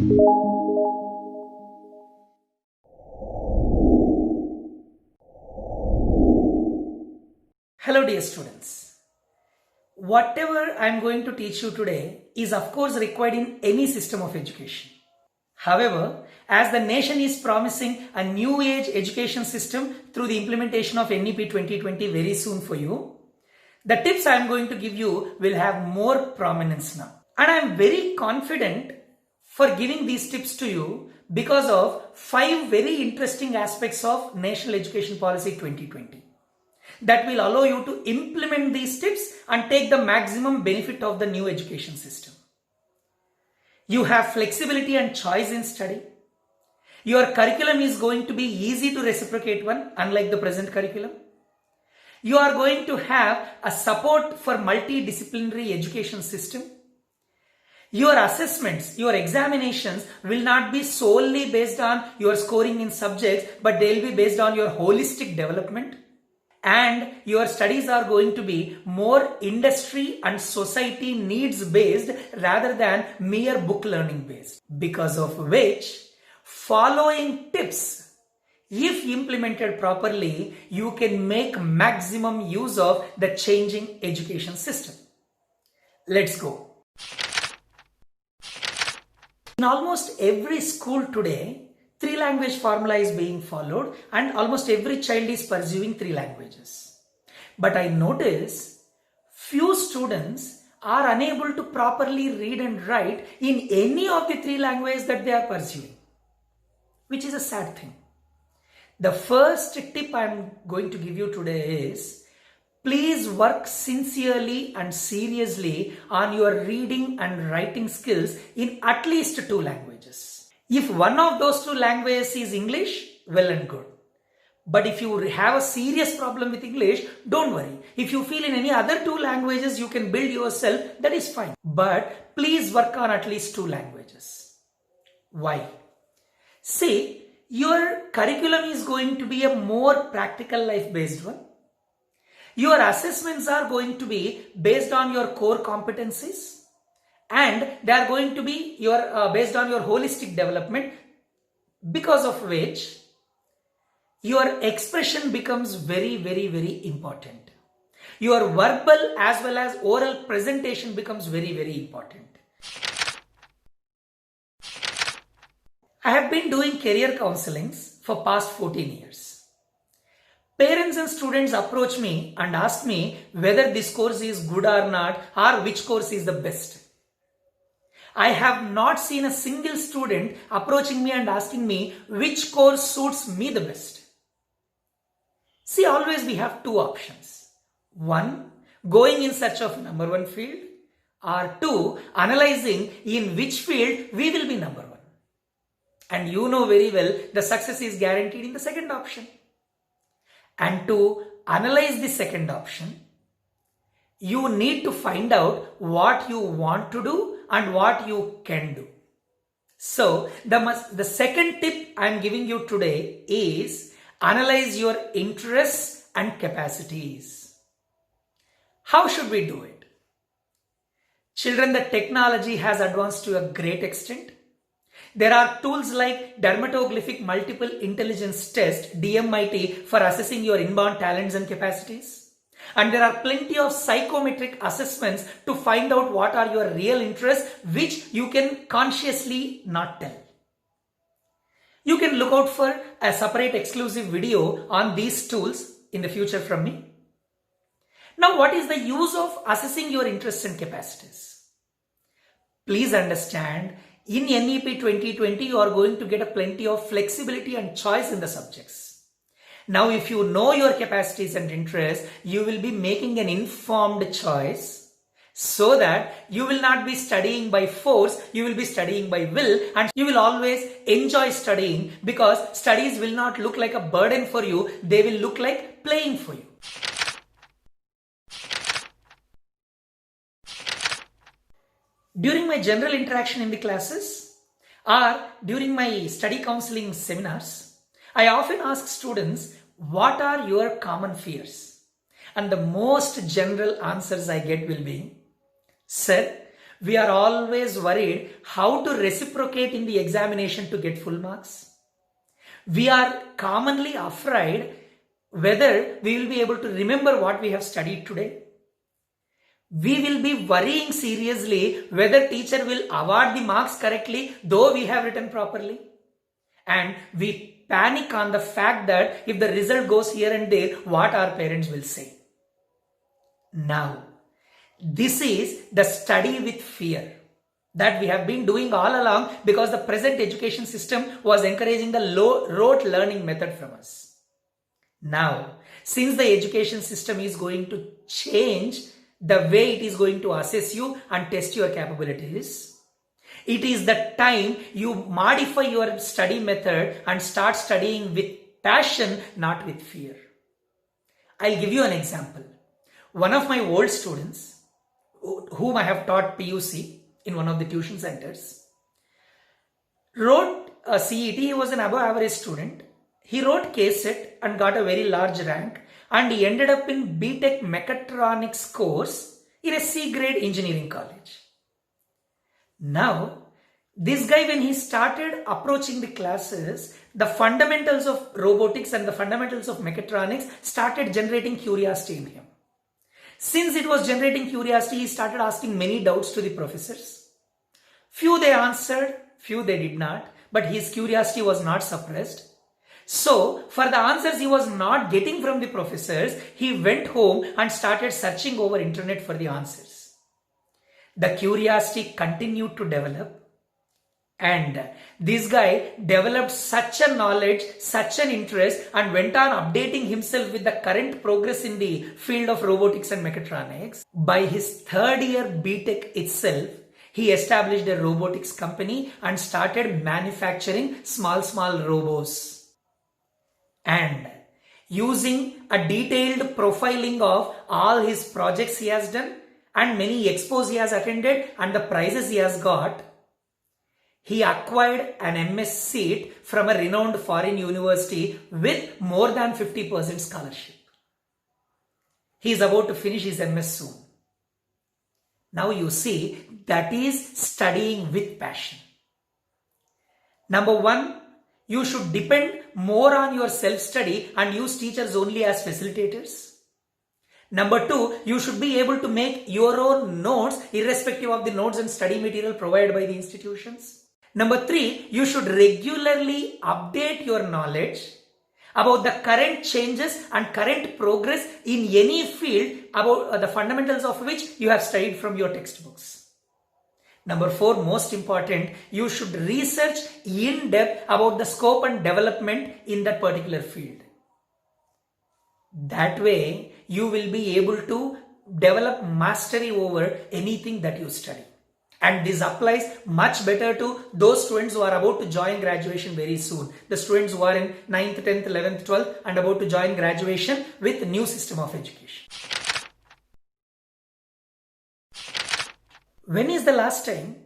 Hello dear students. Whatever I am going to teach you today is of course required in any system of education. However, as the nation is promising a new age education system through the implementation of NEP 2020 very soon for you, the tips I am going to give you will have more prominence now. And I am very confident for giving these tips to you because of 5 very interesting aspects of National Education Policy 2020 that will allow you to implement these tips and take the maximum benefit of the new education system. You have flexibility and choice in study. Your curriculum is going to be easy to reciprocate one, unlike the present curriculum. You are going to have a support for multidisciplinary education system. Your assessments, your examinations will not be solely based on your scoring in subjects, but they will be based on your holistic development. And your studies are going to be more industry and society needs based rather than mere book learning based. Because of which, following tips, if implemented properly, you can make maximum use of the changing education system. Let's go. In almost every school today, 3 language formula is being followed and almost every child is pursuing 3 languages. But I notice few students are unable to properly read and write in any of the 3 languages that they are pursuing, which is a sad thing. The first tip I am going to give you today is, please work sincerely and seriously on your reading and writing skills in at least 2 languages. If one of those 2 languages is English, well and good. But if you have a serious problem with English, don't worry. If you feel in any other 2 languages you can build yourself, that is fine. But please work on at least 2 languages. Why? See, your curriculum is going to be a more practical life based one. Your assessments are going to be based on your core competencies. And they are going to be based on your holistic development, because of which your expression becomes very, very, very important. Your verbal as well as oral presentation becomes very, very important. I have been doing career counselings for past 14 years. Parents and students approach me and ask me whether this course is good or not, or which course is the best. I have not seen a single student approaching me and asking me which course suits me the best. See, always we have 2 options. 1, going in search of number 1 field, or 2, analyzing in which field we will be number 1. And you know very well the success is guaranteed in the second option. And to analyze the second option, you need to find out what you want to do and what you can do. So the second tip I am giving you today is analyze your interests and capacities. How should we do it? Children, the technology has advanced to a great extent. There are tools like dermatoglyphic multiple intelligence test, DMIT, for assessing your inborn talents and capacities. And there are plenty of psychometric assessments to find out what are your real interests, which you can consciously not tell. You can look out for a separate exclusive video on these tools in the future from me. Now, what is the use of assessing your interests and capacities? Please understand, in NEP 2020, you are going to get a plenty of flexibility and choice in the subjects. Now, if you know your capacities and interests, you will be making an informed choice so that you will not be studying by force, you will be studying by will, and you will always enjoy studying because studies will not look like a burden for you, they will look like playing for you. During my general interaction in the classes or during my study counseling seminars, I often ask students, what are your common fears? And the most general answers I get will be, sir, We are always worried how to reciprocate in the examination to get full marks. We are commonly afraid whether we will be able to remember what we have studied today. We will be worrying seriously whether teacher will award the marks correctly though we have written properly. And we panic on the fact that if the result goes here and there, what our parents will say. Now, this is the study with fear that we have been doing all along because the present education system was encouraging the rote learning method from us. Now, since the education system is going to change the way it is going to assess you and test your capabilities, it is the time you modify your study method and start studying with passion, not with fear. I'll give you an example. One of my old students, whom I have taught PUC in one of the tuition centers, wrote a CET. He was an above average student. He wrote KSET and got a very large rank, and he ended up in BTech Mechatronics course in a C grade engineering college. Now, this guy, when he started approaching the classes, the fundamentals of robotics and the fundamentals of mechatronics started generating curiosity in him. Since it was generating curiosity, he started asking many doubts to the professors. Few they answered, few they did not, but his curiosity was not suppressed. So, for the answers he was not getting from the professors, he went home and started searching over internet for the answers. The curiosity continued to develop, and this guy developed such a knowledge, such an interest, and went on updating himself with the current progress in the field of robotics and mechatronics. By his third year BTech itself, he established a robotics company and started manufacturing small robots. And using a detailed profiling of all his projects he has done and many expos he has attended and the prizes he has got, he acquired an MS seat from a renowned foreign university with more than 50% scholarship. He is about to finish his MS soon. Now you see, that is studying with passion. Number one, you should depend more on your self-study and use teachers only as facilitators. Number two, you should be able to make your own notes irrespective of the notes and study material provided by the institutions. Number three, you should regularly update your knowledge about the current changes and current progress in any field about the fundamentals of which you have studied from your textbooks. Number four, most important, you should research in depth about the scope and development in that particular field. That way, you will be able to develop mastery over anything that you study. And this applies much better to those students who are about to join graduation very soon. The students who are in 9th, 10th, 11th, 12th and about to join graduation with new system of education. When is the last time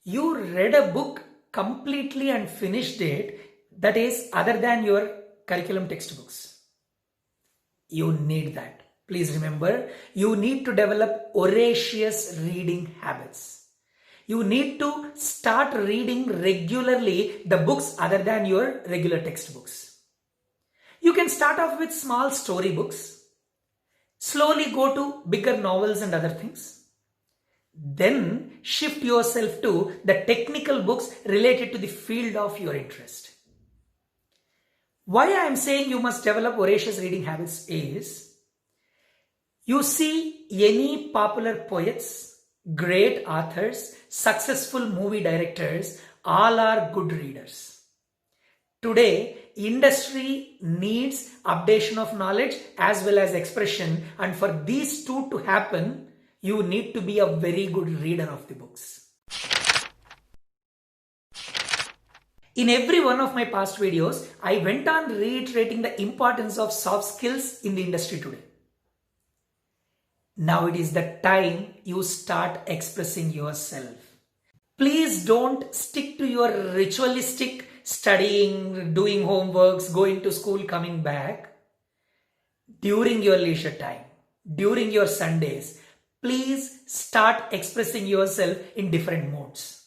you read a book completely and finished it, that is other than your curriculum textbooks? You need that. Please remember, you need to develop voracious reading habits. You need to start reading regularly the books other than your regular textbooks. You can start off with small story books, slowly go to bigger novels and other things. Then shift yourself to the technical books related to the field of your interest. Why I am saying you must develop voracious reading habits is, you see any popular poets, great authors, successful movie directors, all are good readers. Today, industry needs updation of knowledge as well as expression, and for these two to happen, you need to be a very good reader of the books. In every one of my past videos, I went on reiterating the importance of soft skills in the industry today. Now it is the time you start expressing yourself. Please don't stick to your ritualistic studying, doing homeworks, going to school, coming back. During your leisure time, during your Sundays, please start expressing yourself in different modes.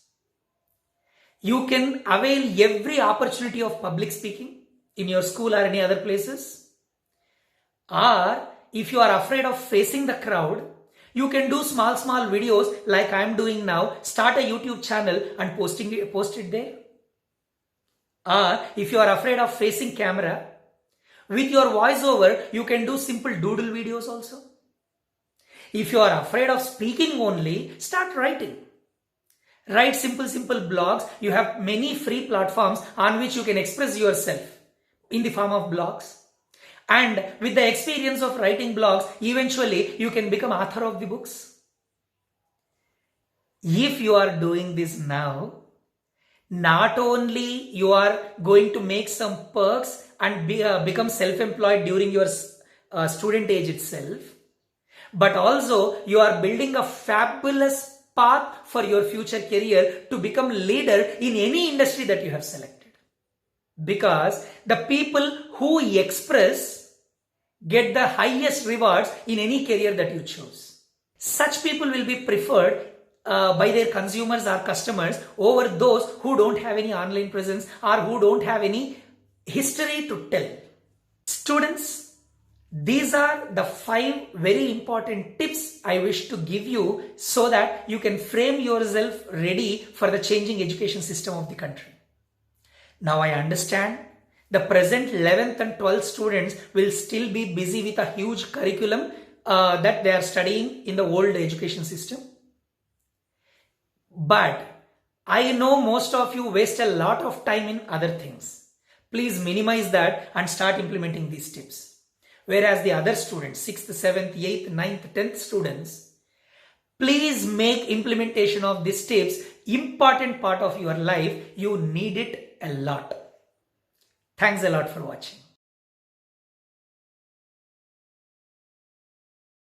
You can avail every opportunity of public speaking in your school or any other places. Or if you are afraid of facing the crowd, you can do small videos like I am doing now. Start a YouTube channel and post it there. Or if you are afraid of facing camera, with your voiceover, you can do simple doodle videos also. If you are afraid of speaking only, start writing. Write simple blogs. You have many free platforms on which you can express yourself in the form of blogs. And with the experience of writing blogs, eventually you can become author of the books. If you are doing this now, not only you are going to make some perks and become self-employed during your student age itself, but also you are building a fabulous path for your future career to become leader in any industry that you have selected. Because the people who express get the highest rewards in any career that you choose. Such people will be preferred by their consumers or customers over those who don't have any online presence or who don't have any history to tell. Students, these are the 5 very important tips I wish to give you so that you can frame yourself ready for the changing education system of the country. Now I understand the present 11th and 12th students will still be busy with a huge curriculum that they are studying in the old education system. But I know most of you waste a lot of time in other things. Please minimize that and start implementing these tips. Whereas the other students, 6th, 7th, 8th, 9th, 10th students, please make implementation of these tips important part of your life. You need it a lot. Thanks a lot for watching.